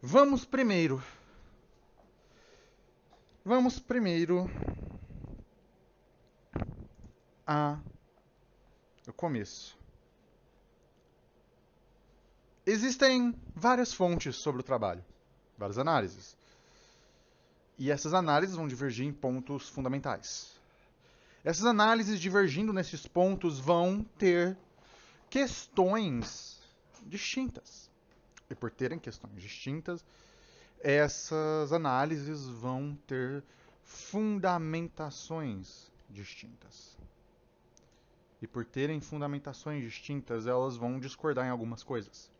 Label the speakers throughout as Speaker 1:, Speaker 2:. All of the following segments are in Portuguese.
Speaker 1: Vamos primeiro. Vamos primeiro a o começo. Existem várias fontes sobre o trabalho, várias análises. E essas análises vão divergir em pontos fundamentais. Essas análises divergindo nesses pontos vão ter questões distintas. E por terem questões distintas, essas análises vão ter fundamentações distintas. E por terem fundamentações distintas, elas vão discordar em algumas coisas.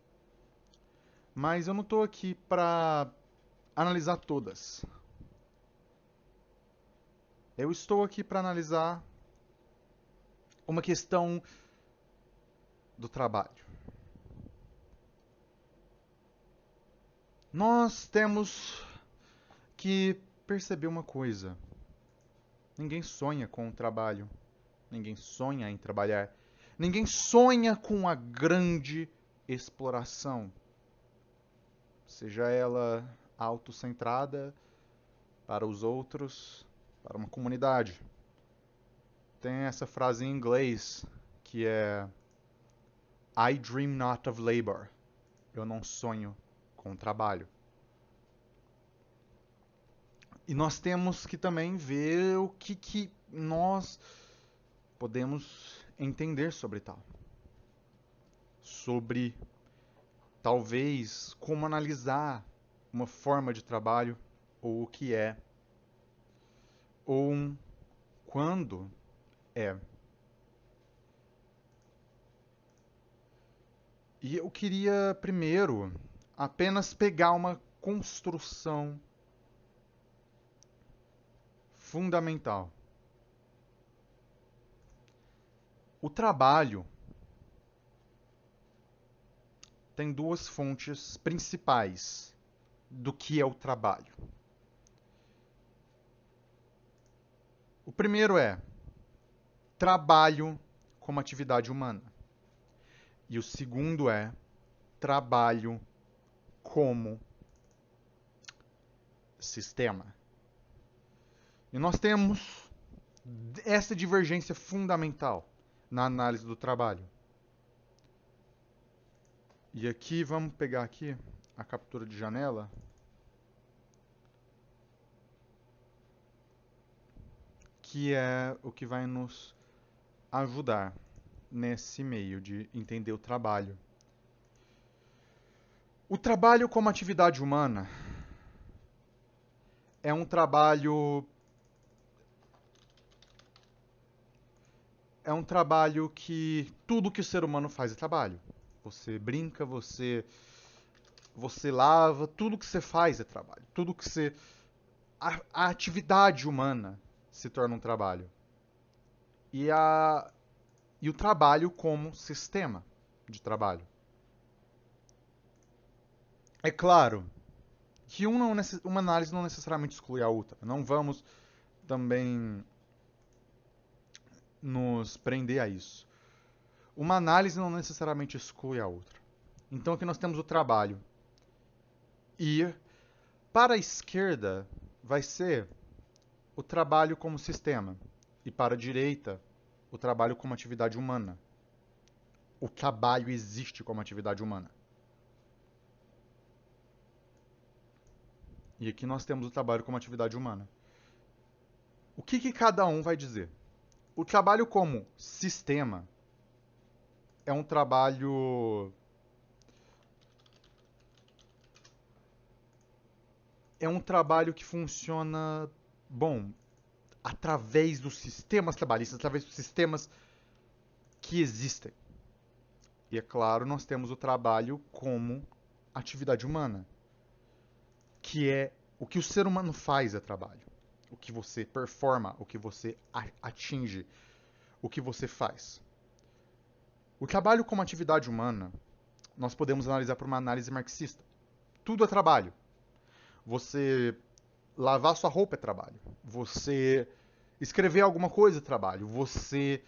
Speaker 1: Mas eu não estou aqui para analisar todas. Eu estou aqui para analisar uma questão do trabalho. Nós temos que perceber uma coisa. Ninguém sonha com o trabalho. Ninguém sonha em trabalhar. Ninguém sonha com a grande exploração. Seja ela autocentrada para os outros, para uma comunidade. Tem essa frase em inglês que é I dream not of labor. Eu não sonho com o trabalho. E nós temos que também ver o que nós podemos entender sobre tal. Sobre, talvez, como analisar uma forma de trabalho, ou o que é, ou quando é. E eu queria, primeiro, apenas pegar uma construção fundamental. O trabalho tem duas fontes principais do que é o trabalho. O primeiro é trabalho como atividade humana. E o segundo é trabalho como sistema. E nós temos essa divergência fundamental na análise do trabalho. E aqui, vamos pegar aqui a captura de janela. Que é o que vai nos ajudar nesse meio de entender o trabalho. O trabalho como atividade humana é um trabalho que tudo que o ser humano faz é trabalho. Você brinca, você lava, tudo que você faz é trabalho. Tudo que você a atividade humana se torna um trabalho. E o trabalho como sistema de trabalho. É claro que uma análise não necessariamente exclui a outra. Não vamos também nos prender a isso. Uma análise não necessariamente exclui a outra. Então aqui nós temos o trabalho. E para a esquerda vai ser o trabalho como sistema. E para a direita, o trabalho como atividade humana. O trabalho existe como atividade humana. E aqui nós temos o trabalho como atividade humana. O que cada um vai dizer? O trabalho como sistema é um trabalho que funciona, bom, através dos sistemas trabalhistas, através dos sistemas que existem. E é claro, nós temos o trabalho como atividade humana, que é o que o ser humano faz é trabalho. O que você performa, o que você atinge, o que você faz. O trabalho como atividade humana, nós podemos analisar por uma análise marxista. Tudo é trabalho. Você lavar sua roupa é trabalho. Você escrever alguma coisa é trabalho. Você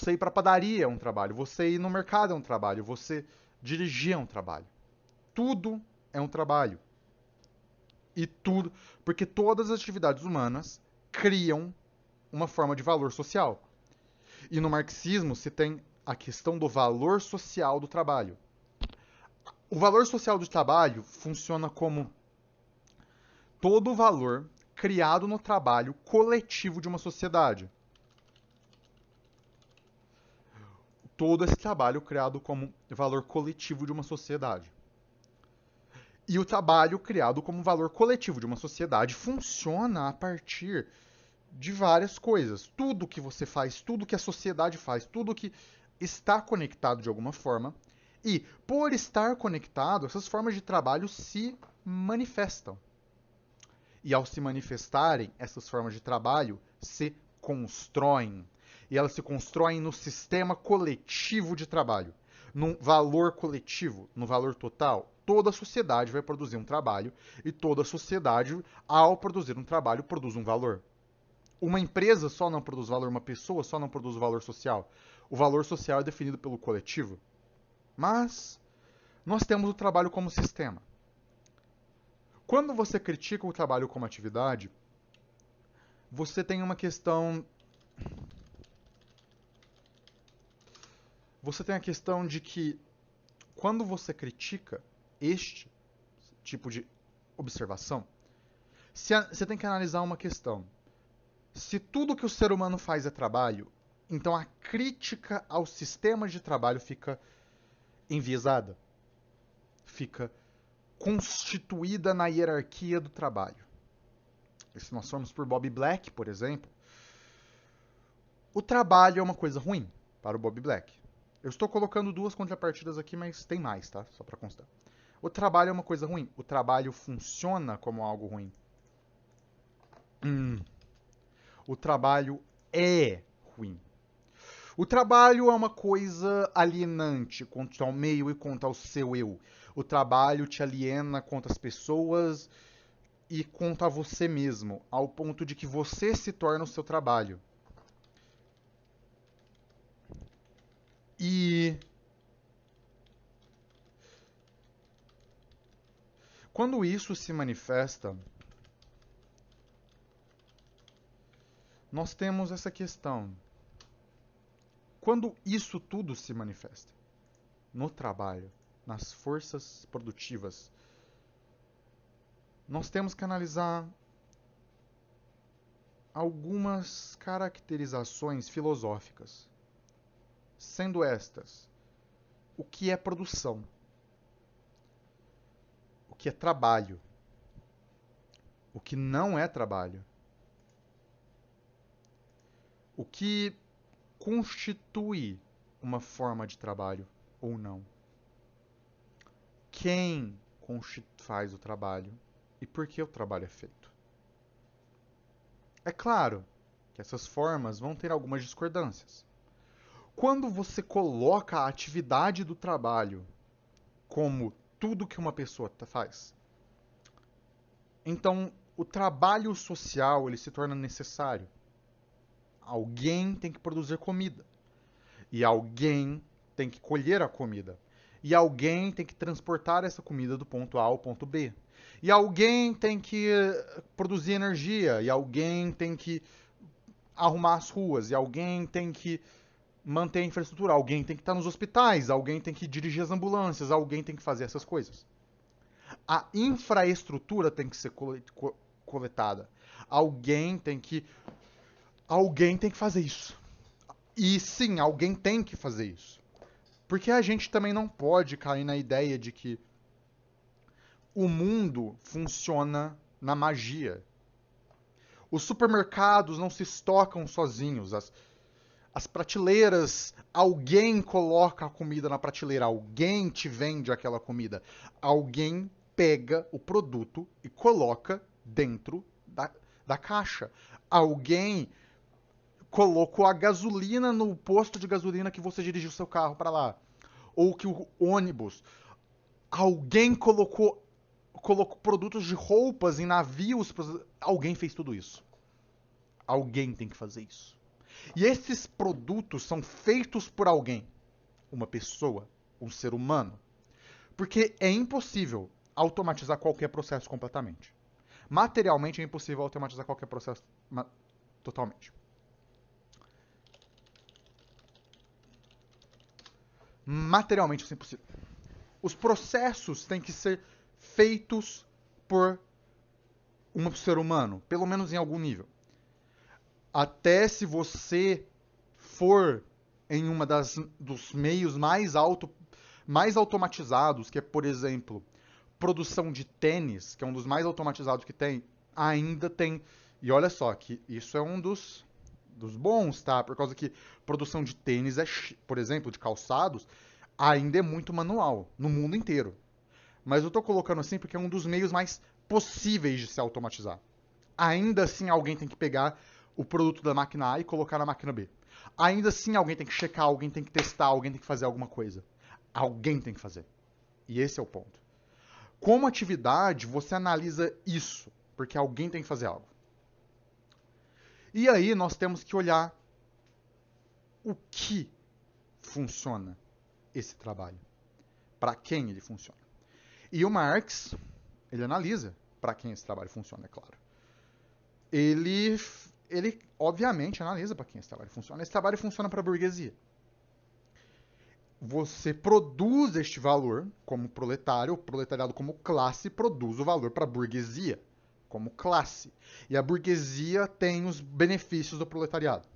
Speaker 1: ir para a padaria é um trabalho. Você ir no mercado é um trabalho. Você dirigir é um trabalho. Tudo é um trabalho. E tudo, porque todas as atividades humanas criam uma forma de valor social. E no marxismo se tem a questão do valor social do trabalho. O valor social do trabalho funciona como todo o valor criado no trabalho coletivo de uma sociedade. Todo esse trabalho criado como valor coletivo de uma sociedade. E o trabalho criado como valor coletivo de uma sociedade funciona a partir de várias coisas. Tudo que você faz, tudo que a sociedade faz, tudo que está conectado de alguma forma. E, por estar conectado, essas formas de trabalho se manifestam. E ao se manifestarem, essas formas de trabalho se constroem. E elas se constroem no sistema coletivo de trabalho, num valor coletivo, no valor total. Toda a sociedade vai produzir um trabalho e toda a sociedade, ao produzir um trabalho, produz um valor. Uma empresa só não produz valor, uma pessoa só não produz valor social. O valor social é definido pelo coletivo. Mas nós temos o trabalho como sistema. Quando você critica o trabalho como atividade, você tem uma questão. Você tem a questão de que quando você critica este tipo de observação, você tem que analisar uma questão. Se tudo que o ser humano faz é trabalho, então a crítica ao sistema de trabalho fica enviesada, fica constituída na hierarquia do trabalho. E se nós formos por Bob Black, por exemplo, o trabalho é uma coisa ruim para o Bob Black. Eu estou colocando duas contrapartidas aqui, mas tem mais, tá? Só para constar. O trabalho é uma coisa ruim. O trabalho funciona como algo ruim. O trabalho é ruim. O trabalho é uma coisa alienante contra o meio e contra o seu eu. O trabalho te aliena contra as pessoas e contra você mesmo, ao ponto de que você se torna o seu trabalho. E quando isso se manifesta, nós temos essa questão. Quando isso tudo se manifesta no trabalho, nas forças produtivas, nós temos que analisar algumas caracterizações filosóficas. Sendo estas, o que é produção? O que é trabalho? O que não é trabalho? O que constitui uma forma de trabalho ou não? Quem faz o trabalho e por que o trabalho é feito? É claro que essas formas vão ter algumas discordâncias. Quando você coloca a atividade do trabalho como tudo que uma pessoa faz, então o trabalho social ele se torna necessário. Alguém tem que produzir comida. E alguém tem que colher a comida. E alguém tem que transportar essa comida do ponto A ao ponto B. E alguém tem que produzir energia. E alguém tem que arrumar as ruas. E alguém tem que manter a infraestrutura. Alguém tem que estar nos hospitais. Alguém tem que dirigir as ambulâncias. Alguém tem que fazer essas coisas. A infraestrutura tem que ser coletada. Alguém tem que fazer isso. E sim, alguém tem que fazer isso. Porque a gente também não pode cair na ideia de que o mundo funciona na magia. Os supermercados não se estocam sozinhos. As prateleiras, alguém coloca a comida na prateleira, alguém te vende aquela comida. Alguém pega o produto e coloca dentro da caixa. Alguém colocou a gasolina no posto de gasolina que você dirigiu seu carro para lá. Ou que o ônibus. Alguém colocou produtos de roupas em navios. Alguém fez tudo isso. Alguém tem que fazer isso. E esses produtos são feitos por alguém. Uma pessoa, um ser humano. Porque é impossível automatizar qualquer processo completamente. Materialmente é impossível automatizar qualquer processo totalmente. Materialmente isso é impossível. Os processos têm que ser feitos por um ser humano, pelo menos em algum nível. Até se você for em uma dos meios mais automatizados, que é, por exemplo, produção de tênis, que é um dos mais automatizados que tem, ainda tem. E olha só, que isso é um dos bons, tá? Por causa que produção de tênis, por exemplo, de calçados, ainda é muito manual, no mundo inteiro. Mas eu tô colocando assim porque é um dos meios mais possíveis de se automatizar. Ainda assim, alguém tem que pegar o produto da máquina A e colocar na máquina B. Ainda assim, alguém tem que checar, alguém tem que testar, alguém tem que fazer alguma coisa. Alguém tem que fazer. E esse é o ponto. Como atividade, você analisa isso, porque alguém tem que fazer algo. E aí nós temos que olhar o que funciona esse trabalho. Para quem ele funciona. E o Marx, ele analisa para quem esse trabalho funciona, é claro. Ele obviamente analisa para quem esse trabalho funciona. Esse trabalho funciona para a burguesia. Você produz este valor como proletário, o proletariado como classe produz o valor para a burguesia como classe. E a burguesia tem os benefícios do proletariado,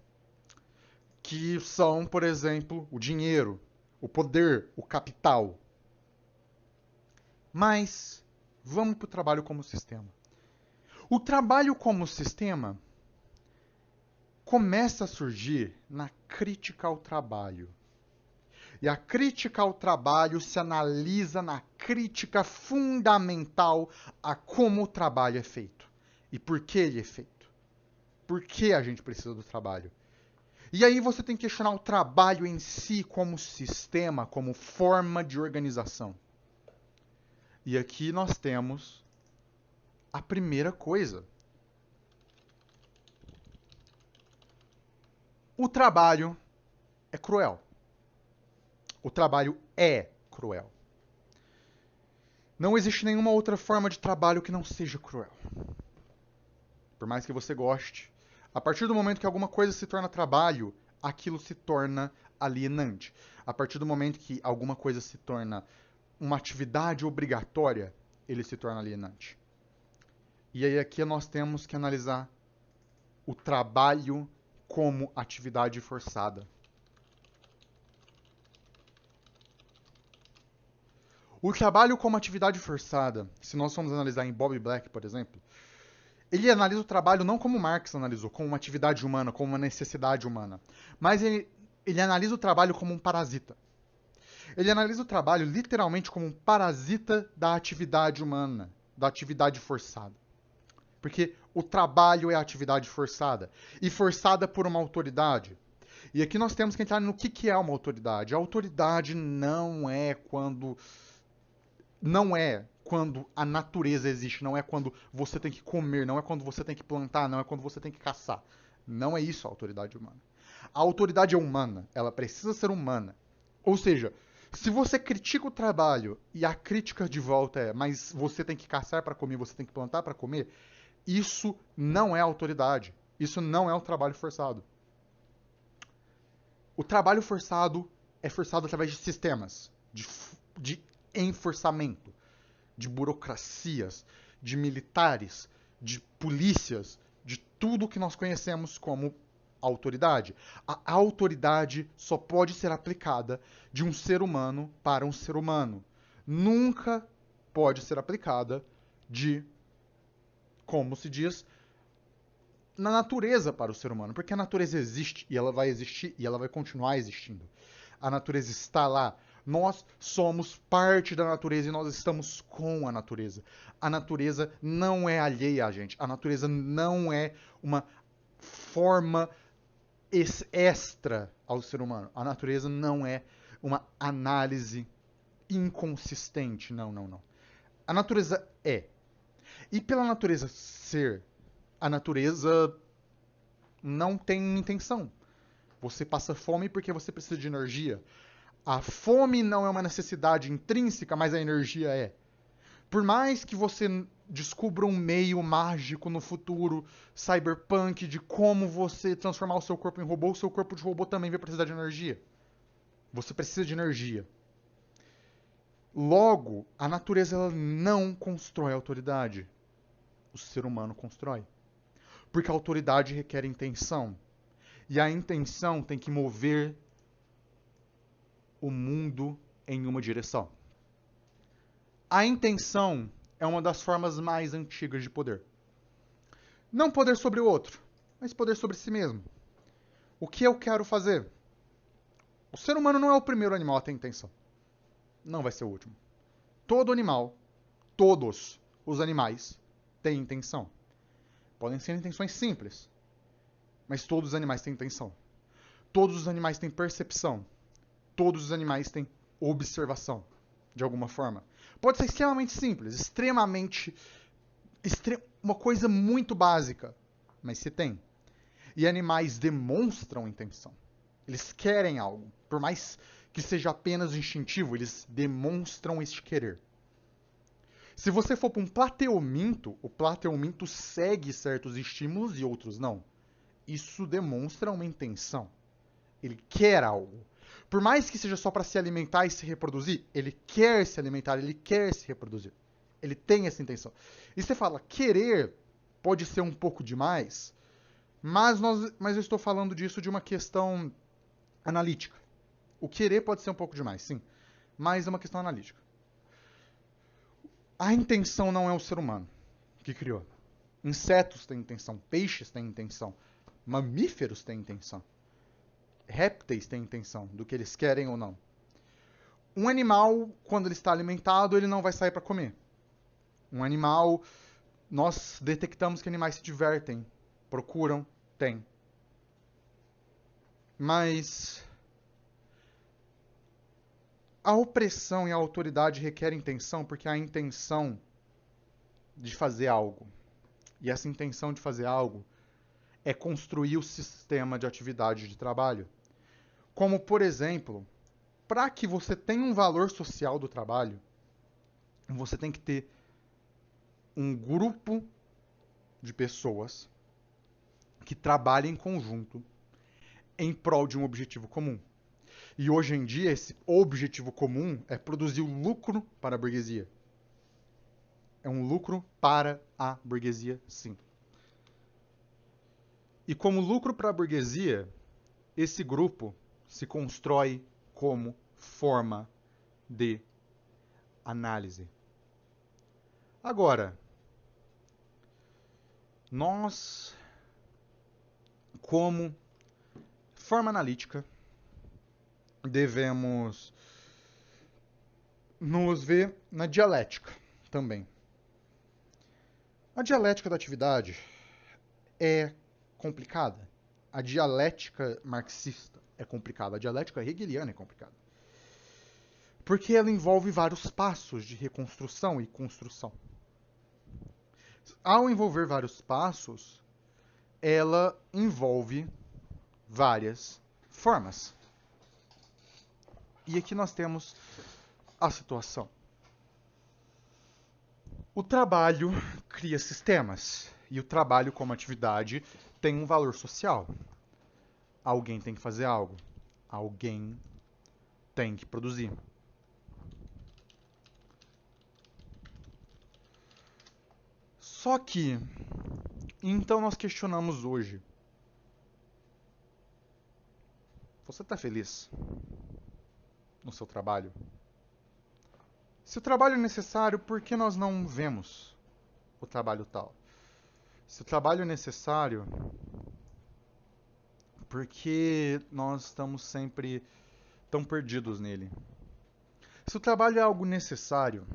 Speaker 1: que são, por exemplo, o dinheiro, o poder, o capital. Mas vamos para o trabalho como sistema. O trabalho como sistema começa a surgir na crítica ao trabalho. E a crítica ao trabalho se analisa na crítica fundamental a como o trabalho é feito. E por que ele é feito. Por que a gente precisa do trabalho. E aí você tem que questionar o trabalho em si como sistema, como forma de organização. E aqui nós temos a primeira coisa. O trabalho é cruel. O trabalho é cruel. Não existe nenhuma outra forma de trabalho que não seja cruel. Por mais que você goste, a partir do momento que alguma coisa se torna trabalho, aquilo se torna alienante. A partir do momento que alguma coisa se torna uma atividade obrigatória, ele se torna alienante. E aí aqui nós temos que analisar o trabalho como atividade forçada. O trabalho como atividade forçada, se nós formos analisar em Bob Black, por exemplo, ele analisa o trabalho não como Marx analisou, como uma atividade humana, como uma necessidade humana, mas ele analisa o trabalho como um parasita. Ele analisa o trabalho literalmente como um parasita da atividade humana, da atividade forçada. Porque o trabalho é a atividade forçada, e forçada por uma autoridade. E aqui nós temos que entrar no que é uma autoridade. A autoridade não é quando a natureza existe, não é quando você tem que comer, não é quando você tem que plantar, não é quando você tem que caçar. Não é isso a autoridade humana. A autoridade é humana, ela precisa ser humana. Ou seja, se você critica o trabalho e a crítica de volta é, mas você tem que caçar para comer, você tem que plantar para comer, isso não é autoridade. Isso não é um trabalho forçado. O trabalho forçado é forçado através de sistemas, de enforçamento, de burocracias, de militares, de polícias, de tudo que nós conhecemos como autoridade. A autoridade só pode ser aplicada de um ser humano para um ser humano. Nunca pode ser aplicada de, como se diz, na natureza para o ser humano, porque a natureza existe e ela vai existir e ela vai continuar existindo. A natureza está lá. Nós somos parte da natureza e nós estamos com a natureza. A natureza não é alheia a gente. A natureza não é uma forma extra ao ser humano. A natureza não é uma análise inconsistente. Não, não, não. A natureza é. E pela natureza ser, a natureza não tem intenção. Você passa fome porque você precisa de energia. A fome não é uma necessidade intrínseca, mas a energia é. Por mais que você descubra um meio mágico no futuro, cyberpunk, de como você transformar o seu corpo em robô, o seu corpo de robô também vai precisar de energia. Você precisa de energia. Logo, a natureza ela não constrói autoridade. O ser humano constrói. Porque a autoridade requer intenção. E a intenção tem que mover o mundo em uma direção. A intenção é uma das formas mais antigas de poder. Não poder sobre o outro, mas poder sobre si mesmo. O que eu quero fazer? O ser humano não é o primeiro animal a ter intenção. Não vai ser o último. Todo animal, todos os animais, têm intenção. Podem ser intenções simples, mas todos os animais têm intenção. Todos os animais têm percepção. Todos os animais têm observação, de alguma forma. Pode ser extremamente simples, uma coisa muito básica, mas se tem. E animais demonstram intenção. Eles querem algo. Por mais que seja apenas instintivo, eles demonstram este querer. Se você for para um plateuminto, o plateuminto segue certos estímulos e outros não. Isso demonstra uma intenção. Ele quer algo. Por mais que seja só para se alimentar e se reproduzir, ele quer se alimentar, ele quer se reproduzir. Ele tem essa intenção. E você fala, querer pode ser um pouco demais, mas eu estou falando disso de uma questão analítica. O querer pode ser um pouco demais, sim, mas é uma questão analítica. A intenção não é o ser humano que criou. Insetos têm intenção, peixes têm intenção, mamíferos têm intenção, répteis têm intenção do que eles querem ou não. Um animal, quando ele está alimentado, ele não vai sair para comer. Um animal, nós detectamos que animais se divertem, procuram, tem. Mas a opressão e a autoridade requerem intenção porque a intenção de fazer algo. E essa intenção de fazer algo é construir o sistema de atividade de trabalho. Como, por exemplo, para que você tenha um valor social do trabalho, você tem que ter um grupo de pessoas que trabalhem em conjunto em prol de um objetivo comum. E hoje em dia, esse objetivo comum é produzir o lucro para a burguesia. É um lucro para a burguesia, sim. E como lucro para a burguesia, esse grupo se constrói como forma de análise. Agora, nós, como forma analítica, devemos nos ver na dialética também. A dialética da atividade é complicada. A dialética marxista é complicada. A dialética hegeliana é complicada. Porque ela envolve vários passos de reconstrução e construção. Ao envolver vários passos, ela envolve várias formas. E aqui nós temos a situação. O trabalho cria sistemas. E o trabalho como atividade tem um valor social. Alguém tem que fazer algo. Alguém tem que produzir. Só que, então nós questionamos hoje. Você está feliz no seu trabalho? Se o trabalho é necessário, por que nós não vemos o trabalho tal? Se o trabalho é necessário, por que nós estamos sempre tão perdidos nele? Se o trabalho é algo necessário,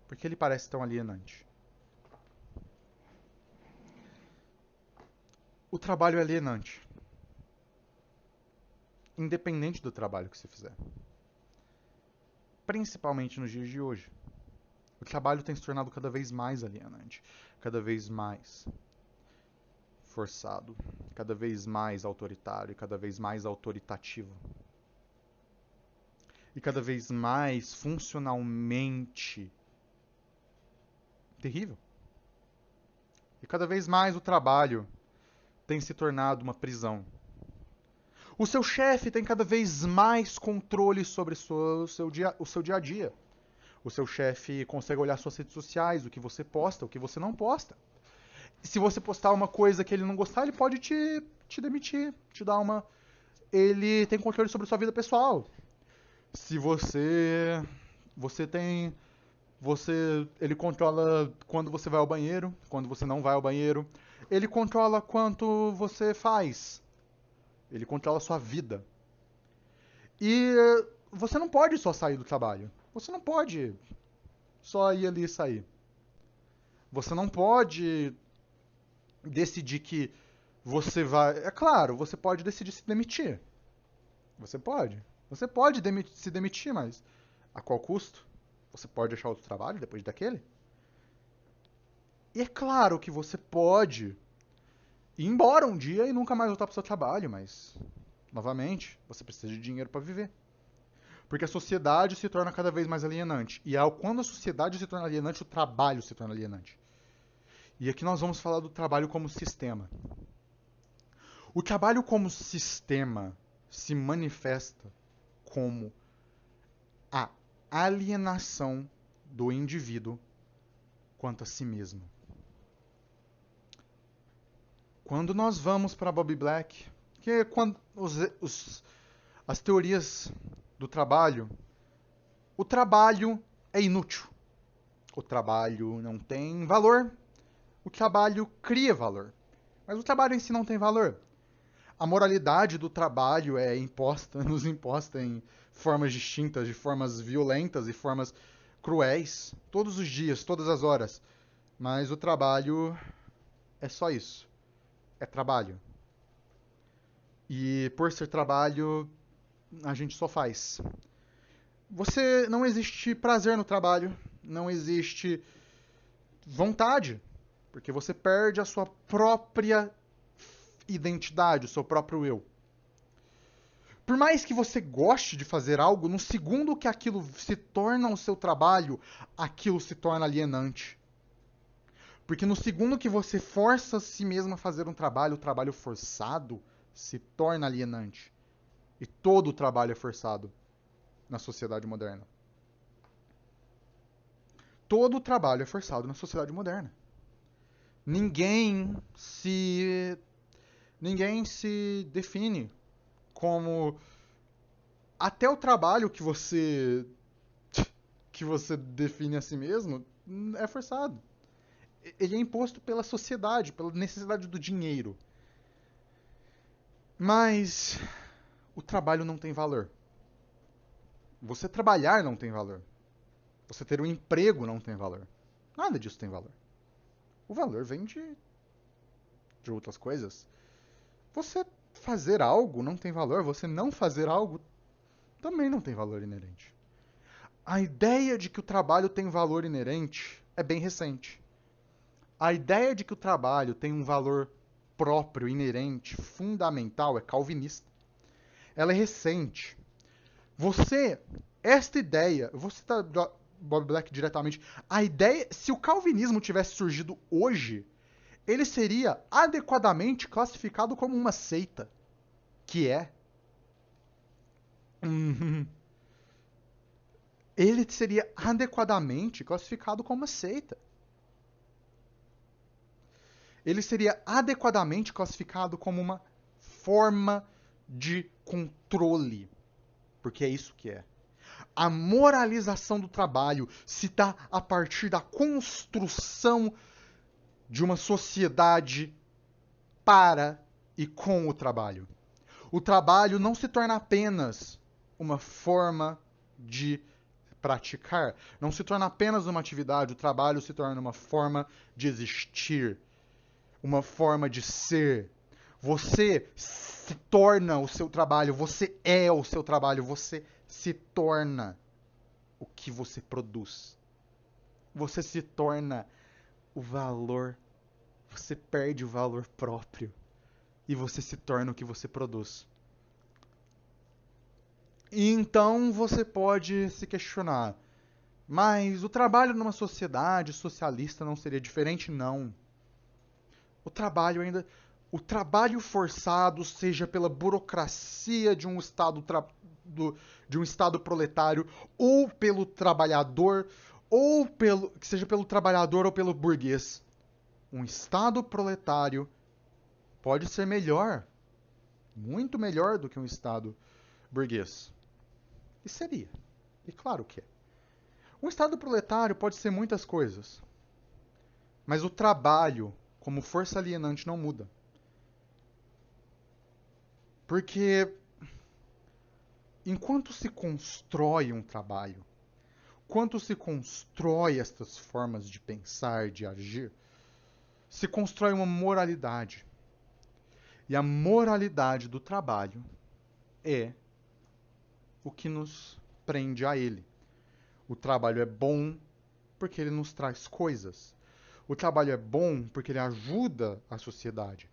Speaker 1: por que ele parece tão alienante? O trabalho é alienante, independente do trabalho que você fizer. Principalmente nos dias de hoje. O trabalho tem se tornado cada vez mais alienante, cada vez mais forçado, cada vez mais autoritário, cada vez mais autoritativo. E cada vez mais funcionalmente terrível. E cada vez mais o trabalho tem se tornado uma prisão. O seu chefe tem cada vez mais controle sobre o seu dia a dia. O seu chefe consegue olhar suas redes sociais, o que você posta, o que você não posta. Se você postar uma coisa que ele não gostar, ele pode te demitir, te dar uma... Ele tem controle sobre sua vida pessoal. Se você tem... ele controla quando você vai ao banheiro, quando você não vai ao banheiro. Ele controla quanto você faz. Ele controla a sua vida. E você não pode só sair do trabalho. Você não pode só ir ali e sair. Você não pode decidir que você vai... É claro, você pode decidir se demitir. Você pode. Você pode se demitir, mas a qual custo? Você pode achar outro trabalho depois daquele? E é claro que você pode ir embora um dia e nunca mais voltar para o seu trabalho, mas, novamente, você precisa de dinheiro para viver. Porque a sociedade se torna cada vez mais alienante. E quando a sociedade se torna alienante, o trabalho se torna alienante. E aqui nós vamos falar do trabalho como sistema. O trabalho como sistema se manifesta como a alienação do indivíduo quanto a si mesmo. Quando nós vamos para Bobby Black, que é quando as teorias do trabalho, o trabalho é inútil. O trabalho não tem valor. O trabalho cria valor. Mas o trabalho em si não tem valor. A moralidade do trabalho é nos imposta em formas distintas, de formas violentas e formas cruéis, todos os dias, todas as horas. Mas o trabalho é só isso. É trabalho. E por ser trabalho, a gente só faz. Não existe prazer no trabalho, não existe vontade, porque você perde a sua própria identidade, o seu próprio eu. Por mais que você goste de fazer algo, no segundo que aquilo se torna o seu trabalho, aquilo se torna alienante. Porque no segundo que você força a si mesmo a fazer um trabalho, o trabalho forçado se torna alienante. E todo o trabalho é forçado na sociedade moderna. Todo o trabalho é forçado na sociedade moderna. Ninguém se define como... Até o trabalho que você define a si mesmo é forçado. Ele é imposto pela sociedade, pela necessidade do dinheiro. Mas o trabalho não tem valor. Você trabalhar não tem valor. Você ter um emprego não tem valor. Nada disso tem valor. O valor vem de outras coisas. Você fazer algo não tem valor. Você não fazer algo também não tem valor inerente. A ideia de que o trabalho tem valor inerente é bem recente. A ideia de que o trabalho tem um valor próprio, inerente, fundamental, é calvinista. Ela é recente. Esta ideia, eu vou citar Bob Black diretamente, a ideia, se o calvinismo tivesse surgido hoje, ele seria adequadamente classificado como uma seita, que é. Ele seria adequadamente classificado como uma seita. Ele seria adequadamente classificado como uma forma de controle. Porque é isso que é. A moralização do trabalho se dá a partir da construção de uma sociedade para e com o trabalho. O trabalho não se torna apenas uma forma de praticar, não se torna apenas uma atividade, o trabalho se torna uma forma de existir, uma forma de ser. Você se torna o seu trabalho, você é o seu trabalho, você se torna o que você produz. Você se torna o valor, você perde o valor próprio e você se torna o que você produz. E então você pode se questionar, Mas o trabalho numa sociedade socialista não seria diferente, não. O trabalho ainda. O trabalho forçado, seja pela burocracia de um de um Estado proletário, ou pelo trabalhador, ou pelo. Que seja pelo trabalhador ou pelo burguês. Um Estado proletário pode ser melhor. Muito melhor do que um Estado burguês. E seria. E claro que é. Um Estado proletário pode ser muitas coisas. Mas o trabalho, como força alienante, não muda. Porque enquanto se constrói um trabalho, enquanto se constrói estas formas de pensar, de agir, se constrói uma moralidade. E a moralidade do trabalho é o que nos prende a ele. O trabalho é bom porque ele nos traz coisas. O trabalho é bom porque ele ajuda a sociedade.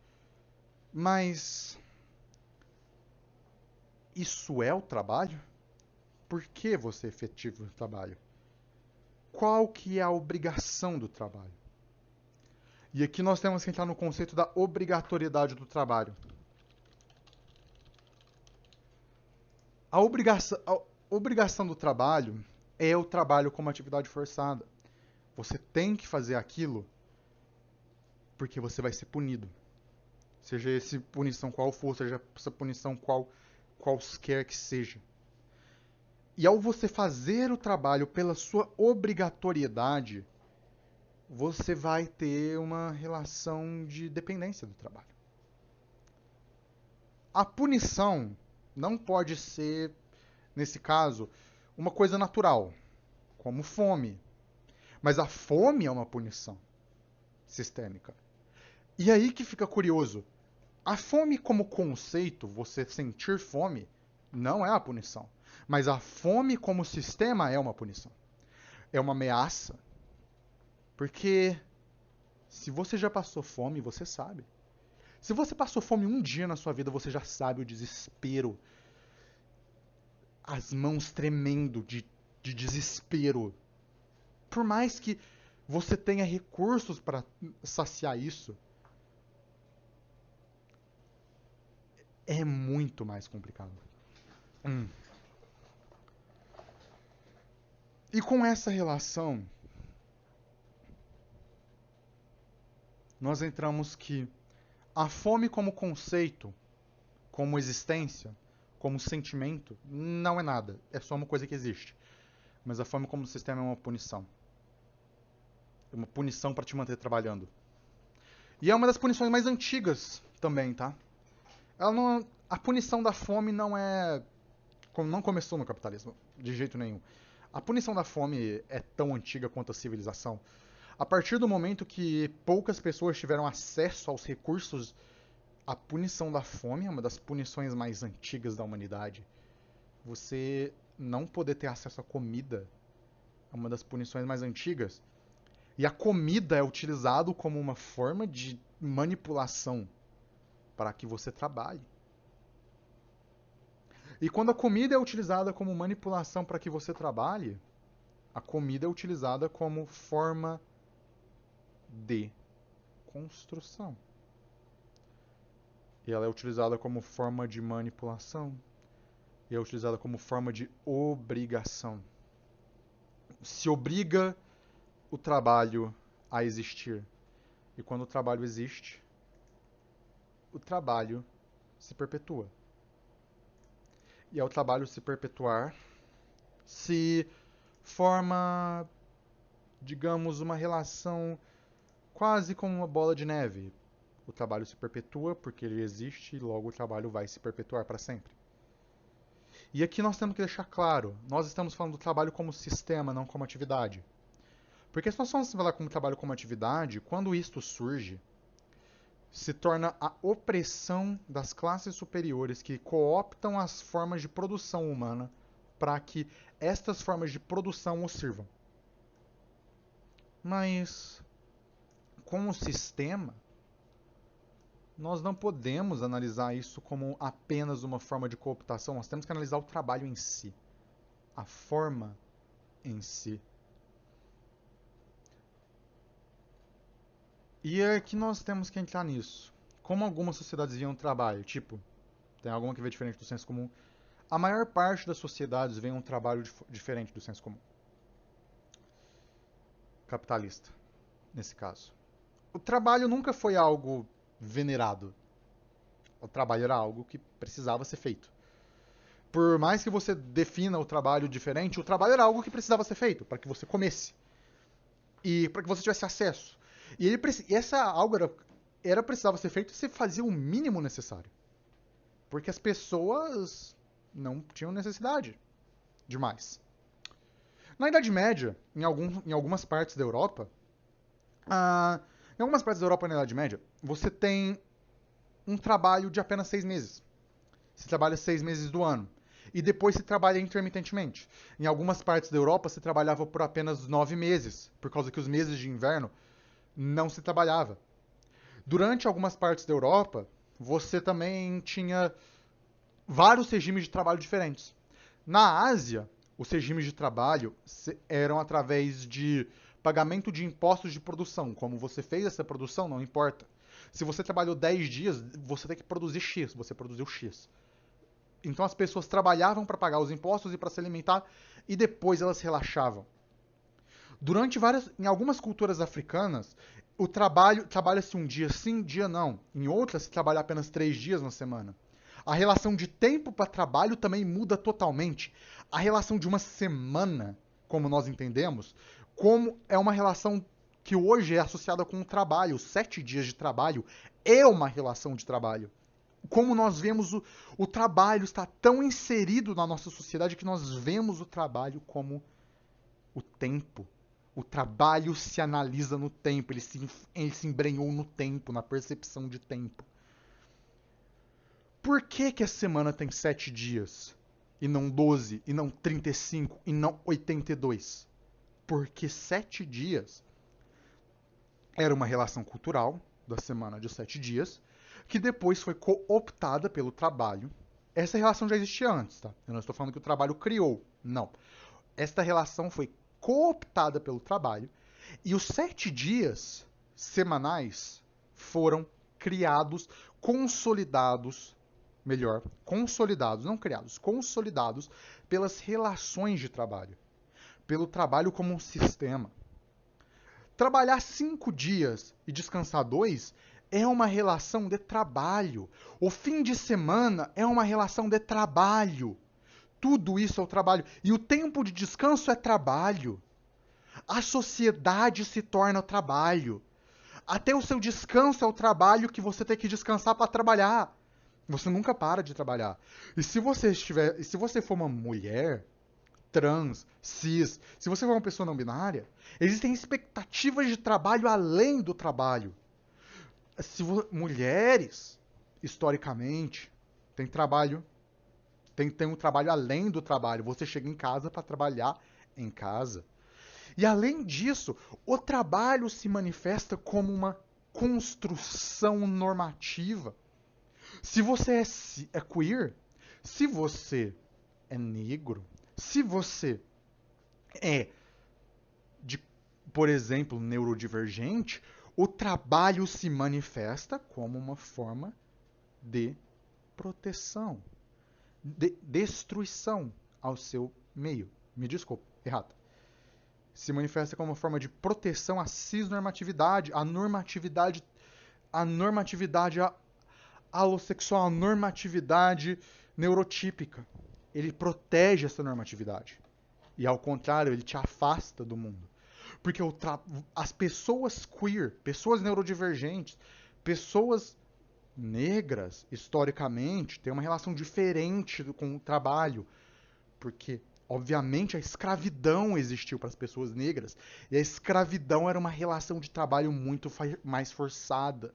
Speaker 1: Mas isso é o trabalho? Por que você efetiva o trabalho? Qual que é a obrigação do trabalho? E aqui nós temos que entrar no conceito da obrigatoriedade do trabalho. A obrigação do trabalho é o trabalho como atividade forçada. Você tem que fazer aquilo porque você vai ser punido. Seja essa punição qual for, seja essa punição qualquer que seja. E ao você fazer o trabalho pela sua obrigatoriedade, você vai ter uma relação de dependência do trabalho. A punição não pode ser, nesse caso, uma coisa natural, como fome. Mas a fome é uma punição sistêmica. E aí que fica curioso. A fome como conceito, você sentir fome, não é a punição. Mas a fome como sistema é uma punição. É uma ameaça. Porque se você já passou fome, você sabe. Se você passou fome um dia na sua vida, você já sabe o desespero. As mãos tremendo de desespero. Por mais que você tenha recursos para saciar isso, é muito mais complicado. E com essa relação, nós entramos que a fome como conceito, como existência, como sentimento, não é nada. É só uma coisa que existe. Mas a fome como sistema é uma punição. É uma punição para te manter trabalhando. E é uma das punições mais antigas também, tá? A punição da fome não começou no capitalismo, de jeito nenhum. A punição da fome é tão antiga quanto a civilização. A partir do momento que poucas pessoas tiveram acesso aos recursos, a punição da fome é uma das punições mais antigas da humanidade. Você não poder ter acesso à comida é uma das punições mais antigas. E a comida é utilizado como uma forma de manipulação para que você trabalhe. E quando a comida é utilizada como manipulação para que você trabalhe, a comida é utilizada como forma de construção. E ela é utilizada como forma de manipulação. E é utilizada como forma de obrigação. Se obriga o trabalho a existir. E quando o trabalho existe, o trabalho se perpetua. E ao trabalho se perpetuar, se forma, digamos, uma relação quase como uma bola de neve. O trabalho se perpetua porque ele existe e logo o trabalho vai se perpetuar para sempre. E aqui nós temos que deixar claro, nós estamos falando do trabalho como sistema, não como atividade. Porque se nós formos falar como trabalho como atividade, quando isto surge, se torna a opressão das classes superiores que cooptam as formas de produção humana para que estas formas de produção os sirvam. Mas, com o sistema, nós não podemos analisar isso como apenas uma forma de cooptação, nós temos que analisar o trabalho em si, a forma em si. E é que nós temos que entrar nisso. Como algumas sociedades viam o trabalho, tipo, tem alguma que vê diferente do senso comum. A maior parte das sociedades vê um trabalho diferente do senso comum. Capitalista, nesse caso. O trabalho nunca foi algo venerado. O trabalho era algo que precisava ser feito. Por mais que você defina o trabalho diferente, o trabalho era algo que precisava ser feito para que você comesse e para que você tivesse acesso. E essa algo precisava ser feito e você fazia o mínimo necessário, porque as pessoas não tinham necessidade de mais. Na Idade Média, em algumas partes da Europa, ah, em algumas partes da Europa na Idade Média, você tem um trabalho de apenas 6 meses. Você trabalha 6 meses do ano. E depois se trabalha intermitentemente. Em algumas partes da Europa se trabalhava por apenas 9 meses, por causa que os meses de inverno não se trabalhava. Durante algumas partes da Europa, você também tinha vários regimes de trabalho diferentes. Na Ásia, os regimes de trabalho eram através de pagamento de impostos de produção. Como você fez essa produção, não importa. Se você trabalhou 10 dias, você tem que produzir X, você produziu X. Então as pessoas trabalhavam para pagar os impostos e para se alimentar e depois elas relaxavam. Em algumas culturas africanas, o trabalha-se um dia sim, dia não. Em outras se trabalha apenas 3 dias na semana. A relação de tempo para trabalho também muda totalmente. A relação de uma semana, como nós entendemos, como é uma relação que hoje é associada com o trabalho. 7 dias de trabalho é uma relação de trabalho. Como nós vemos o trabalho está tão inserido na nossa sociedade que nós vemos o trabalho como o tempo. O trabalho se analisa no tempo, ele se embrenhou no tempo, na percepção de tempo. Por que, que a semana tem 7 dias? E não 12, e não 35, e não 82? Porque 7 dias era uma relação cultural da semana de 7 dias, que depois foi cooptada pelo trabalho. Essa relação já existia antes, tá? Eu não estou falando que o trabalho criou, não. Esta relação foi cooptada pelo trabalho e os 7 dias semanais foram criados, consolidados, melhor, consolidados, não criados, consolidados pelas relações de trabalho, pelo trabalho como um sistema. Trabalhar 5 dias e descansar 2 é uma relação de trabalho. O fim de semana é uma relação de trabalho. Tudo isso é o trabalho. E o tempo de descanso é trabalho. A sociedade se torna trabalho. Até o seu descanso é o trabalho que você tem que descansar para trabalhar. Você nunca para de trabalhar. E se você for uma mulher trans, cis, se você for uma pessoa não binária, existem expectativas de trabalho além do trabalho. Mulheres, historicamente, têm trabalho, tem um trabalho além do trabalho. Você chega em casa para trabalhar em casa. E além disso, o trabalho se manifesta como uma construção normativa. Se você é queer, se você é negro, se você é, por exemplo, neurodivergente, o trabalho se manifesta como uma forma de proteção, de destruição ao seu meio. Me desculpe, errado. Se manifesta como uma forma de proteção à cisnormatividade, à normatividade alossexual, a normatividade neurotípica. Ele protege essa normatividade. E ao contrário, ele te afasta do mundo. Porque as pessoas queer, pessoas neurodivergentes, pessoas negras, historicamente, têm uma relação diferente com o trabalho. Porque, obviamente, a escravidão existiu para as pessoas negras. E a escravidão era uma relação de trabalho muito mais forçada.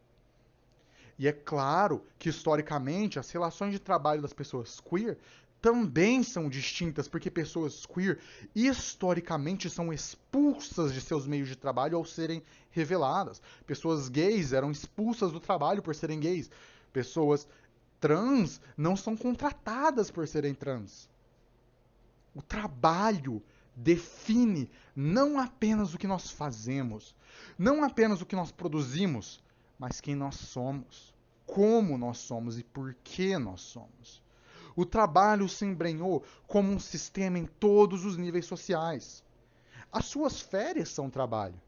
Speaker 1: E é claro que, historicamente, as relações de trabalho das pessoas queer também são distintas, porque pessoas queer, historicamente, são expulsas de seus meios de trabalho ao serem reveladas. Pessoas gays eram expulsas do trabalho por serem gays. Pessoas trans não são contratadas por serem trans. O trabalho define não apenas o que nós fazemos, não apenas o que nós produzimos, mas quem nós somos, como nós somos e por que nós somos. O trabalho se embrenhou como um sistema em todos os níveis sociais. As suas férias são trabalho.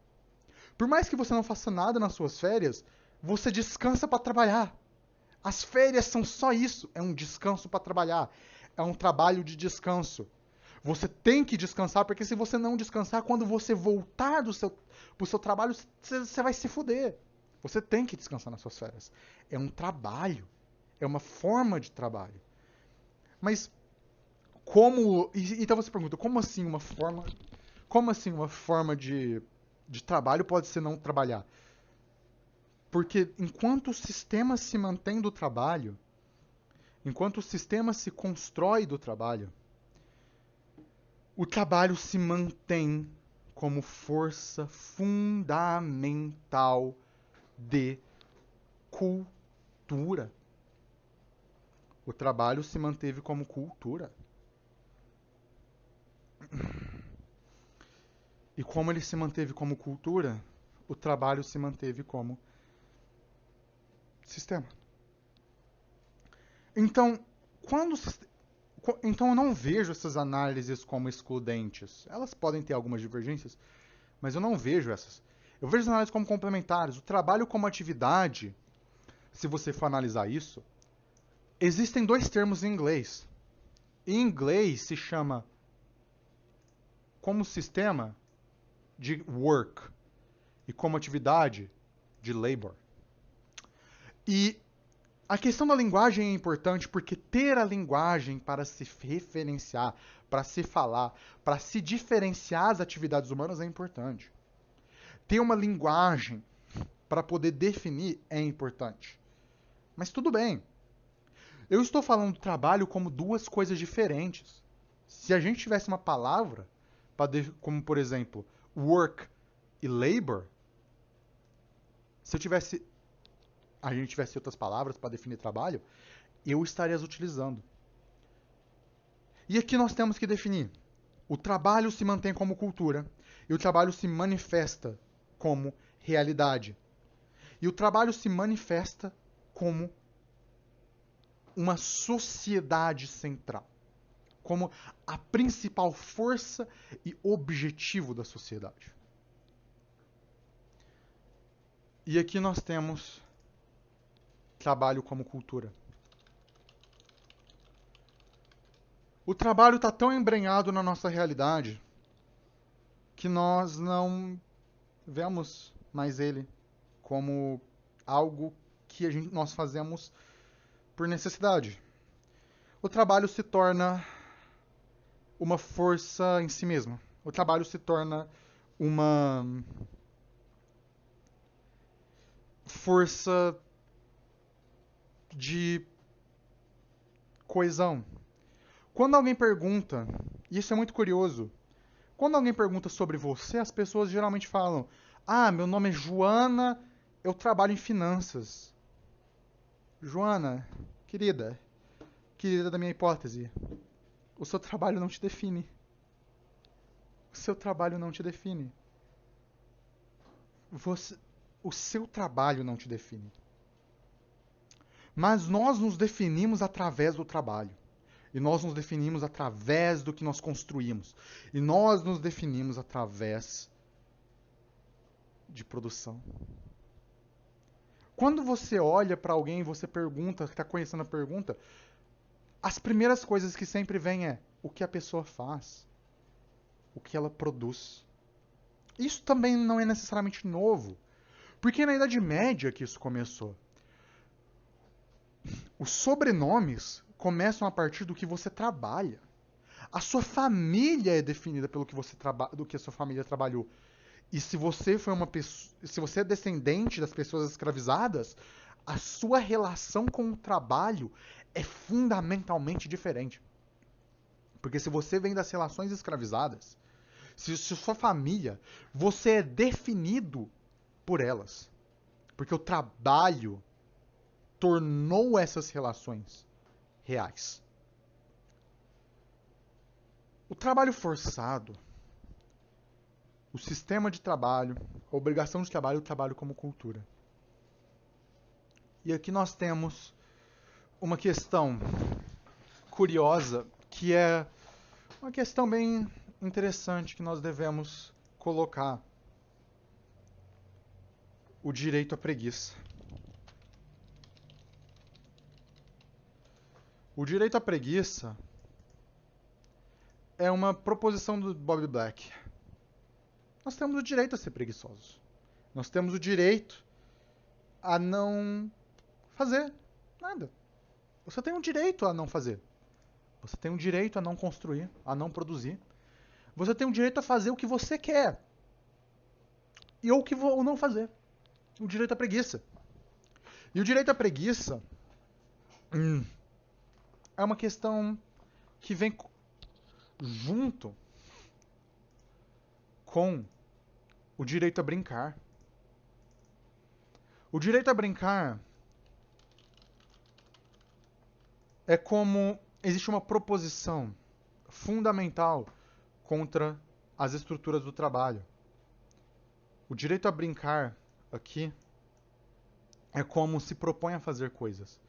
Speaker 1: Por mais que você não faça nada nas suas férias, você descansa para trabalhar. As férias são só isso, é um descanso para trabalhar. É um trabalho de descanso. Você tem que descansar, porque se você não descansar, quando você voltar pro seu trabalho, você vai se fuder. Você tem que descansar nas suas férias. É um trabalho. É uma forma de trabalho. Mas como... Então você pergunta, como assim uma forma... Como assim uma forma de trabalho pode ser não trabalhar? Porque enquanto o sistema se mantém do trabalho, enquanto o sistema se constrói do trabalho, o trabalho se mantém como força fundamental de cultura. O trabalho se manteve como cultura. E como ele se manteve como cultura, o trabalho se manteve como sistema. Então, então eu não vejo essas análises como excludentes. Elas podem ter algumas divergências, mas eu não vejo essas. Eu vejo as análises como complementares. O trabalho como atividade, se você for analisar isso, existem dois termos em inglês. Em inglês se chama como sistema de work e como atividade de labor. E a questão da linguagem é importante porque ter a linguagem para se referenciar, para se falar, para se diferenciar as atividades humanas é importante. Ter uma linguagem para poder definir é importante. Mas tudo bem. Eu estou falando do trabalho como duas coisas diferentes. Se a gente tivesse uma palavra, como por exemplo, work e labor, se a gente tivesse outras palavras para definir trabalho, eu estaria as utilizando. E aqui nós temos que definir. O trabalho se mantém como cultura e o trabalho se manifesta como realidade. E o trabalho se manifesta como uma sociedade central, como a principal força e objetivo da sociedade. E aqui nós temos trabalho como cultura. O trabalho está tão embrenhado na nossa realidade que nós não vemos mais ele como algo que nós fazemos por necessidade. O trabalho se torna uma força em si mesma. O trabalho se torna uma força de coesão. Quando alguém pergunta, e isso é muito curioso, quando alguém pergunta sobre você, as pessoas geralmente falam: ah, meu nome é Joana, eu trabalho em finanças. Joana, querida da minha hipótese, o seu trabalho não te define. O seu trabalho não te define. O seu trabalho não te define. Mas nós nos definimos através do trabalho. E nós nos definimos através do que nós construímos. E nós nos definimos através de produção. Quando você olha para alguém e você pergunta, está conhecendo a pergunta, as primeiras coisas que sempre vêm é o que a pessoa faz, o que ela produz. Isso também não é necessariamente novo, porque é na Idade Média que isso começou. Os sobrenomes começam a partir do que você trabalha. A sua família é definida pelo que do que a sua família trabalhou. E se você foi se você é descendente das pessoas escravizadas, a sua relação com o trabalho é fundamentalmente diferente. Porque se você vem das relações escravizadas, se sua família, você é definido por elas. Porque o trabalho tornou essas relações reais. O trabalho forçado o sistema de trabalho, a obrigação de trabalho e o trabalho como cultura. E aqui nós temos uma questão curiosa, que é uma questão bem interessante que nós devemos colocar: o direito à preguiça. O direito à preguiça é uma proposição do Bob Black. Nós temos o direito a ser preguiçosos. Nós temos o direito a não fazer nada. Você tem um direito a não fazer. Você tem um direito a não construir, a não produzir. Você tem um direito a fazer o que você quer. E ou não fazer. O direito à preguiça. E o direito à preguiça é uma questão que vem junto com o direito a brincar. O direito a brincar é como existe uma proposição fundamental contra as estruturas do trabalho. O direito a brincar aqui é como se propõe a fazer coisas.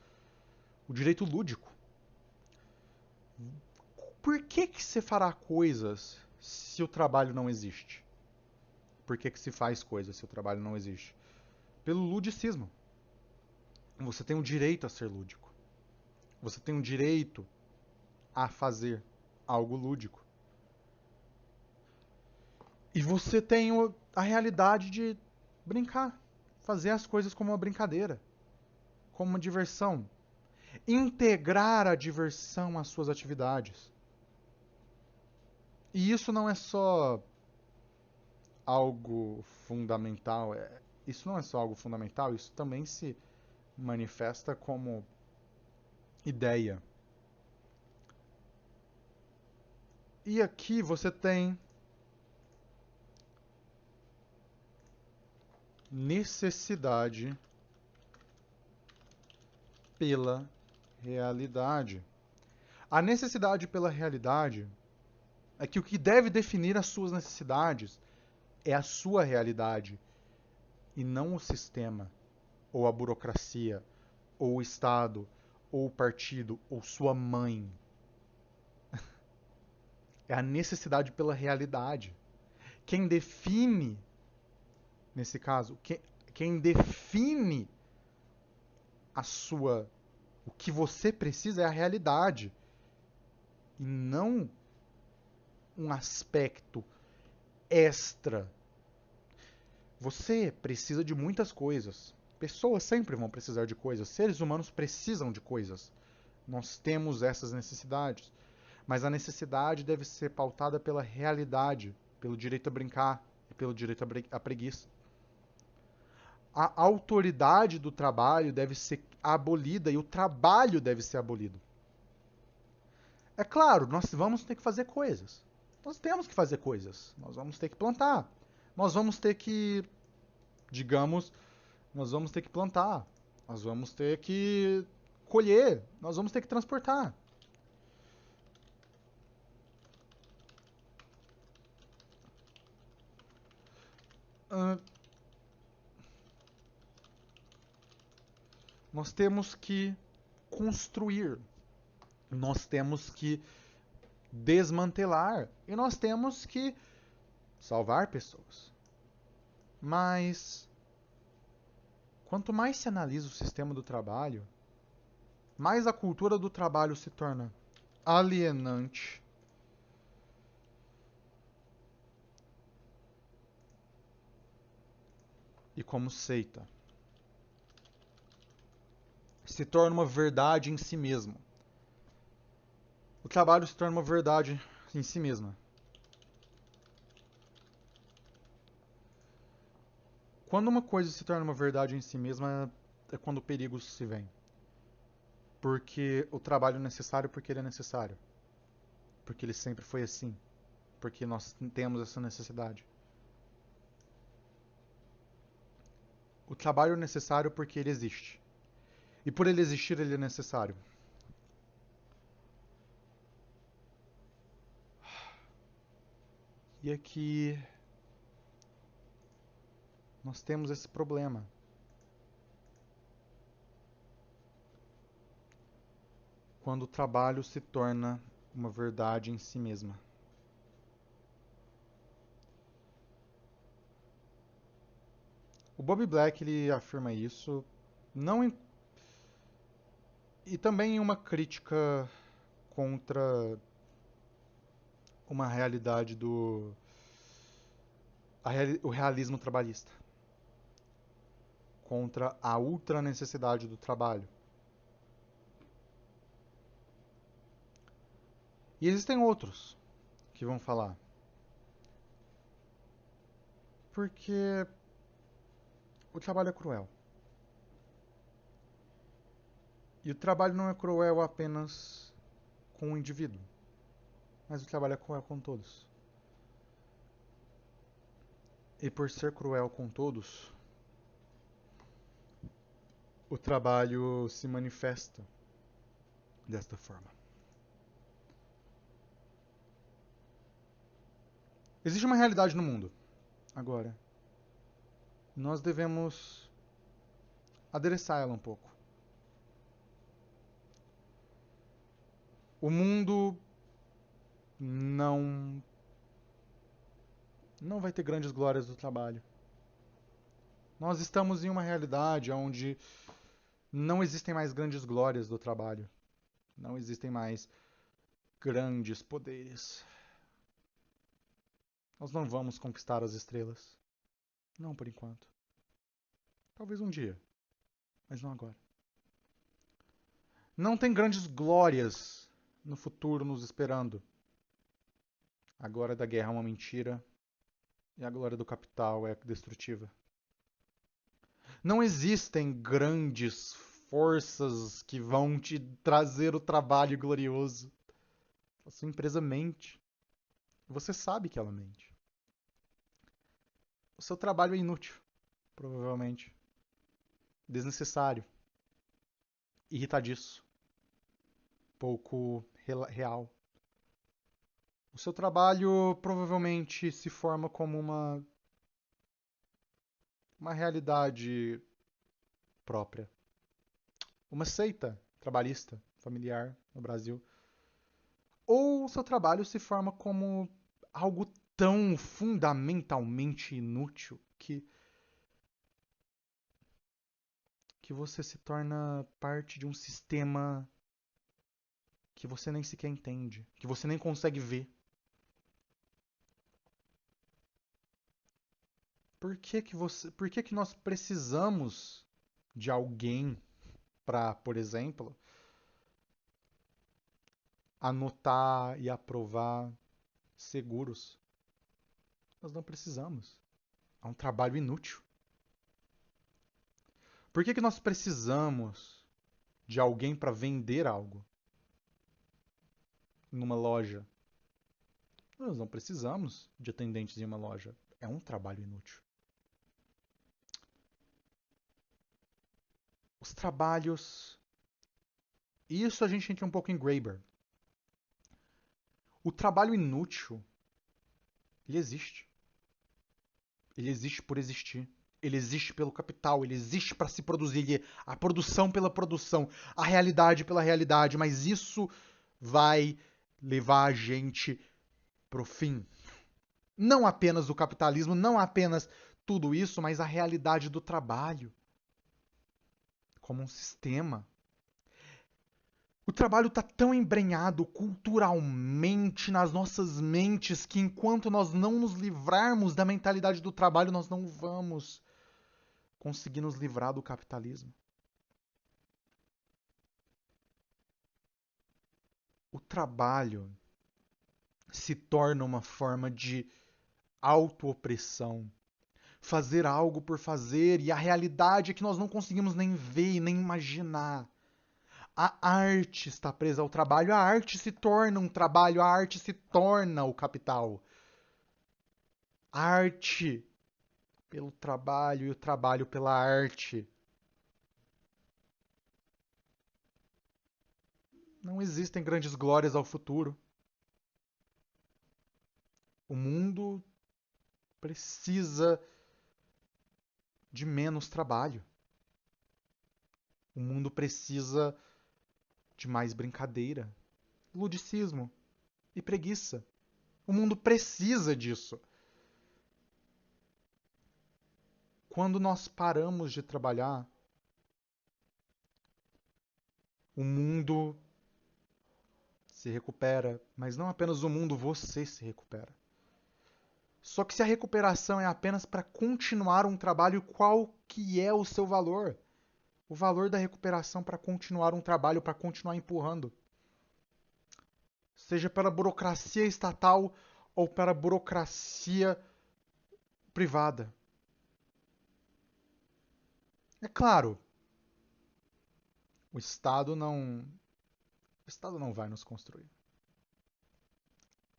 Speaker 1: O direito lúdico. Por que você fará coisas se o trabalho não existe? Por que se faz coisas se o trabalho não existe? Pelo ludicismo. Você tem o direito a ser lúdico. Você tem o direito a fazer algo lúdico. E você tem a realidade de brincar. Fazer as coisas como uma brincadeira. Como uma diversão. Integrar a diversão às suas atividades. E isso não é só algo fundamental. Isso não é só algo fundamental, isso também se manifesta como ideia. E aqui você tem necessidade pela realidade. A necessidade pela realidade é que o que deve definir as suas necessidades é a sua realidade e não o sistema, ou a burocracia, ou o Estado, ou o partido, ou sua mãe. É a necessidade pela realidade. Quem define, nesse caso, quem define o que você precisa é a realidade. E não um aspecto extra. Você precisa de muitas coisas. Pessoas sempre vão precisar de coisas. Seres humanos precisam de coisas. Nós temos essas necessidades. Mas a necessidade deve ser pautada pela realidade, pelo direito a brincar e pelo direito à preguiça. A autoridade do trabalho deve ser abolida e o trabalho deve ser abolido. É claro, nós vamos ter que fazer coisas. Nós temos que fazer coisas. Nós vamos ter que plantar. Nós vamos ter que, digamos, nós vamos ter que plantar. Nós vamos ter que colher. Nós vamos ter que transportar. Nós temos que construir. Nós temos que desmantelar. E nós temos que salvar pessoas. Mas quanto mais se analisa o sistema do trabalho, mais a cultura do trabalho se torna alienante. E como seita. Se torna uma verdade em si mesmo. O trabalho se torna uma verdade em si mesma. Quando uma coisa se torna uma verdade em si mesma, é quando o perigo se vem. Porque o trabalho é necessário porque ele é necessário. Porque ele sempre foi assim. Porque nós temos essa necessidade. O trabalho é necessário porque ele existe. E por ele existir, ele é necessário. E aqui Nós temos esse problema. Quando o trabalho se torna uma verdade em si mesma. O Bob Black ele afirma isso não em, e também em uma crítica contra uma realidade do o realismo trabalhista, contra a ultra necessidade do trabalho. E existem outros que vão falar. Porque o trabalho é cruel. E o trabalho não é cruel apenas com o indivíduo, mas o trabalho é cruel com todos. E por ser cruel com todos, o trabalho se manifesta desta forma. Existe uma realidade no mundo, agora. Nós devemos adereçar ela um pouco. O mundo não vai ter grandes glórias do trabalho. Nós estamos em uma realidade onde não existem mais grandes glórias do trabalho. Não existem mais grandes poderes. Nós não vamos conquistar as estrelas. Não por enquanto. Talvez um dia, mas não agora. Não tem grandes glórias no futuro nos esperando. A glória da guerra é uma mentira e a glória do capital é destrutiva. Não existem grandes forças que vão te trazer o trabalho glorioso. A sua empresa mente. Você sabe que ela mente. O seu trabalho é inútil, provavelmente. Desnecessário. Irritadiço. Pouco real. O seu trabalho provavelmente se forma como uma realidade própria. Uma seita trabalhista, familiar no Brasil. Ou o seu trabalho se forma como algo tão fundamentalmente inútil que você se torna parte de um sistema que você nem sequer entende, que você nem consegue ver. Por que nós precisamos de alguém para, por exemplo, anotar e aprovar seguros? Nós não precisamos. É um trabalho inútil. Por que nós precisamos de alguém para vender algo numa loja? Nós não precisamos de atendentes em uma loja. É um trabalho inútil. Os trabalhos. Isso a gente entra um pouco em Graeber. O trabalho inútil, ele existe. Ele existe por existir. Ele existe pelo capital, ele existe para se produzir. A produção pela produção, a realidade pela realidade, mas isso vai levar a gente pro fim. Não apenas o capitalismo, não apenas tudo isso, mas a realidade do trabalho como um sistema. O trabalho está tão embrenhado culturalmente nas nossas mentes que enquanto nós não nos livrarmos da mentalidade do trabalho, nós não vamos conseguir nos livrar do capitalismo. O trabalho se torna uma forma de auto-opressão. Fazer algo por fazer, e a realidade é que nós não conseguimos nem ver e nem imaginar. A arte está presa ao trabalho, a arte se torna um trabalho, a arte se torna o capital. A arte pelo trabalho e o trabalho pela arte. Não existem grandes glórias ao futuro. O mundo precisa de menos trabalho. O mundo precisa de mais brincadeira, ludicismo e preguiça. O mundo precisa disso. Quando nós paramos de trabalhar, o mundo se recupera, mas não apenas o mundo, você se recupera. Só que se a recuperação é apenas para continuar um trabalho, qual que é o seu valor? O valor da recuperação para continuar um trabalho, para continuar empurrando. Seja pela burocracia estatal ou pela burocracia privada. É claro, o Estado não vai nos construir.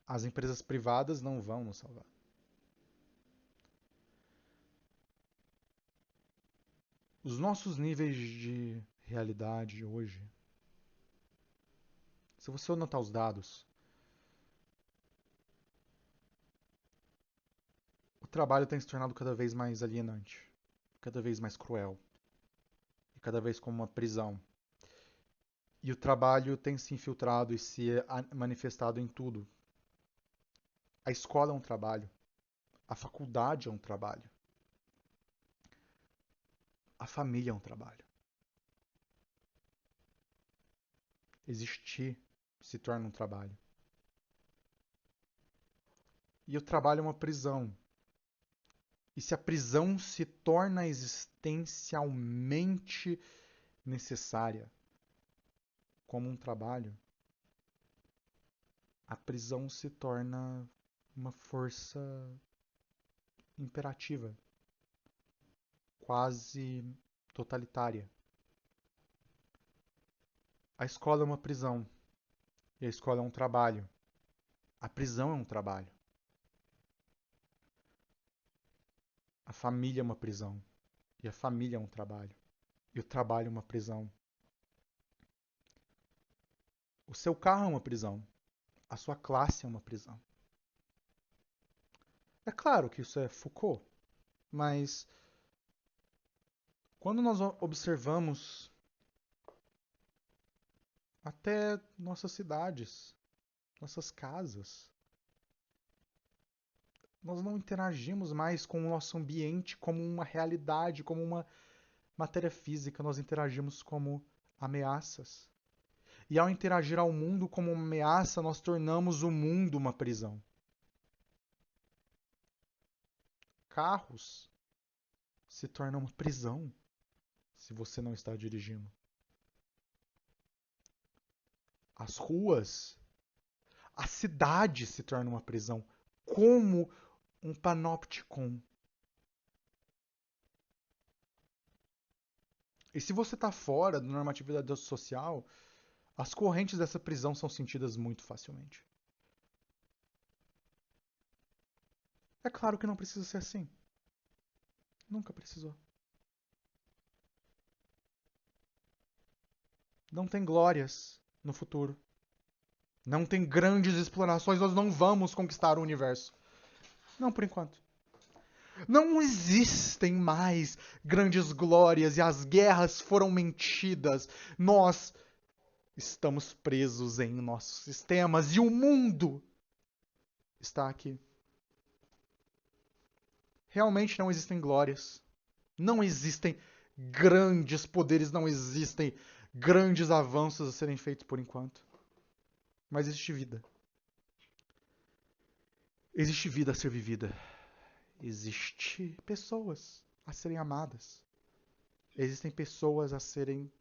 Speaker 1: As empresas privadas não vão nos salvar. Os nossos níveis de realidade hoje, se você anotar os dados, o trabalho tem se tornado cada vez mais alienante, cada vez mais cruel, e cada vez como uma prisão. E o trabalho tem se infiltrado e se manifestado em tudo. A escola é um trabalho, a faculdade é um trabalho, a família é um trabalho. Existir se torna um trabalho. E o trabalho é uma prisão. E se a prisão se torna existencialmente necessária como um trabalho, a prisão se torna uma força imperativa, quase totalitária. A escola é uma prisão e a escola é um trabalho. A prisão é um trabalho. A família é uma prisão e a família é um trabalho. E o trabalho é uma prisão. O seu carro é uma prisão. A sua classe é uma prisão. É claro que isso é Foucault, mas quando nós observamos até nossas cidades, nossas casas, nós não interagimos mais com o nosso ambiente como uma realidade, como uma matéria física, nós interagimos como ameaças. E ao interagir ao mundo como uma ameaça, nós tornamos o mundo uma prisão. Carros se tornam uma prisão se você não está dirigindo. As ruas, a cidade se torna uma prisão, como um panopticon. E se você está fora da normatividade social, as correntes dessa prisão são sentidas muito facilmente. É claro que não precisa ser assim. Nunca precisou. Não tem glórias no futuro. Não tem grandes explorações, nós não vamos conquistar o universo. Não por enquanto. Não existem mais grandes glórias e as guerras foram mentidas. Nós estamos presos em nossos sistemas e o mundo está aqui. Realmente não existem glórias. Não existem grandes poderes, não existem grandes avanços a serem feitos por enquanto. Mas existe vida. Existe vida a ser vivida. Existe pessoas a serem amadas. Existem pessoas a serem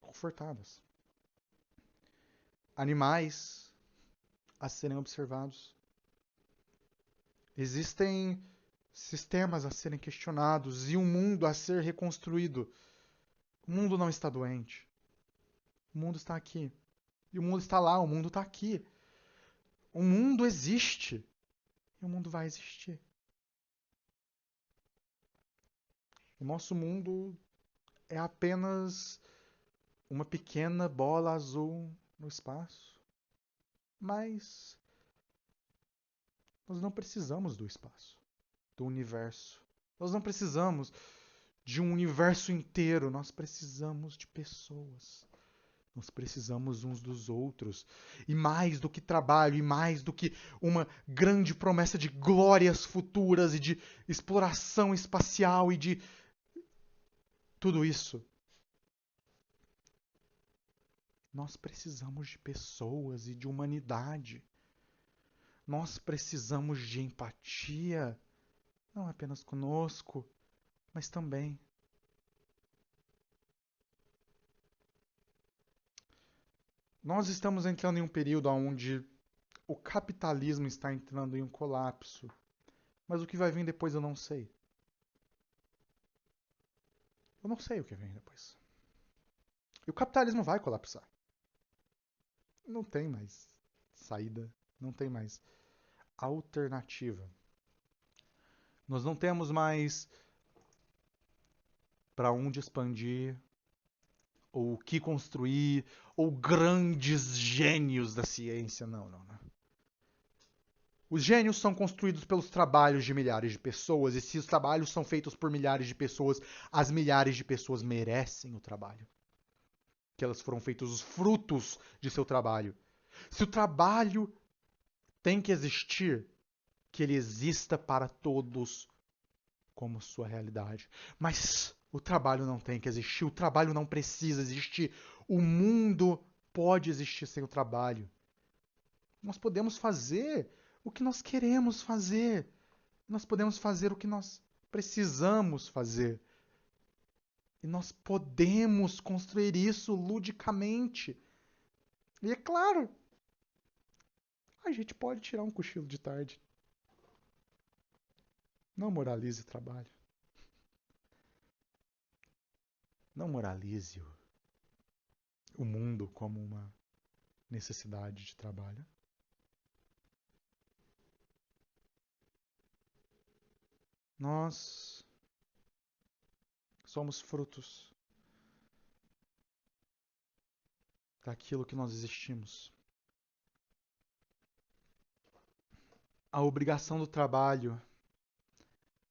Speaker 1: confortadas. Animais a serem observados. Existem sistemas a serem questionados e um mundo a ser reconstruído. O mundo não está doente. O mundo está aqui. E o mundo está lá, o mundo está aqui. O mundo existe. E o mundo vai existir. O nosso mundo é apenas uma pequena bola azul no espaço. Mas nós não precisamos do espaço, do universo. Nós não precisamos de um universo inteiro, nós precisamos de pessoas. Nós precisamos uns dos outros. E mais do que trabalho, e mais do que uma grande promessa de glórias futuras e de exploração espacial e de tudo isso. Nós precisamos de pessoas e de humanidade. Nós precisamos de empatia, não apenas conosco, mas também. Nós estamos entrando em um período onde o capitalismo está entrando em um colapso. Mas o que vai vir depois eu não sei. Eu não sei o que vem depois. E o capitalismo vai colapsar. Não tem mais saída, não tem mais alternativa. Nós não temos mais para onde expandir, ou o que construir, ou grandes gênios da ciência. Não, não, não. Os gênios são construídos pelos trabalhos de milhares de pessoas, e se os trabalhos são feitos por milhares de pessoas, as milhares de pessoas merecem o trabalho. Que elas foram feitos os frutos de seu trabalho. Se o trabalho tem que existir, que ele exista para todos como sua realidade. Mas o trabalho não tem que existir, o trabalho não precisa existir. O mundo pode existir sem o trabalho. Nós podemos fazer o que nós queremos fazer. Nós podemos fazer o que nós precisamos fazer. E nós podemos construir isso ludicamente. E é claro, a gente pode tirar um cochilo de tarde. Não moralize o trabalho. Não moralize o mundo como uma necessidade de trabalho. Nós somos frutos daquilo que nós existimos. A obrigação do trabalho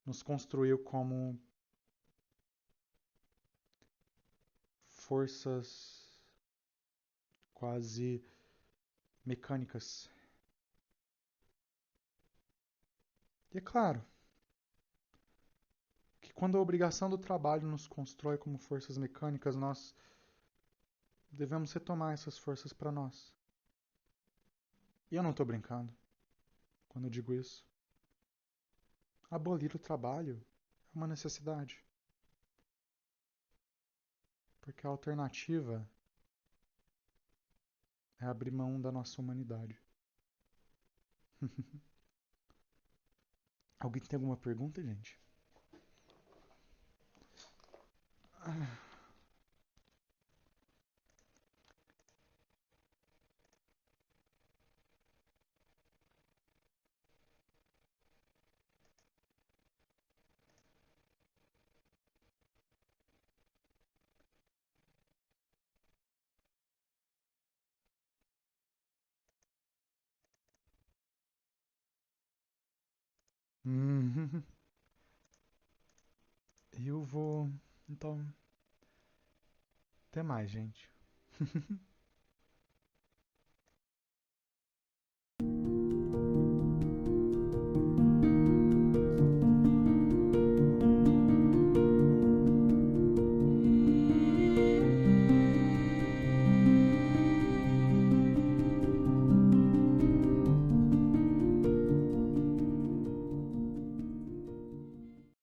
Speaker 1: nos construiu como forças quase mecânicas. E é claro que quando a obrigação do trabalho nos constrói como forças mecânicas, nós devemos retomar essas forças para nós. E eu não estou brincando quando eu digo isso. Abolir o trabalho é uma necessidade. Porque a alternativa é abrir mão da nossa humanidade. Alguém tem alguma pergunta, gente? Hum, eu vou. Então, até mais, gente.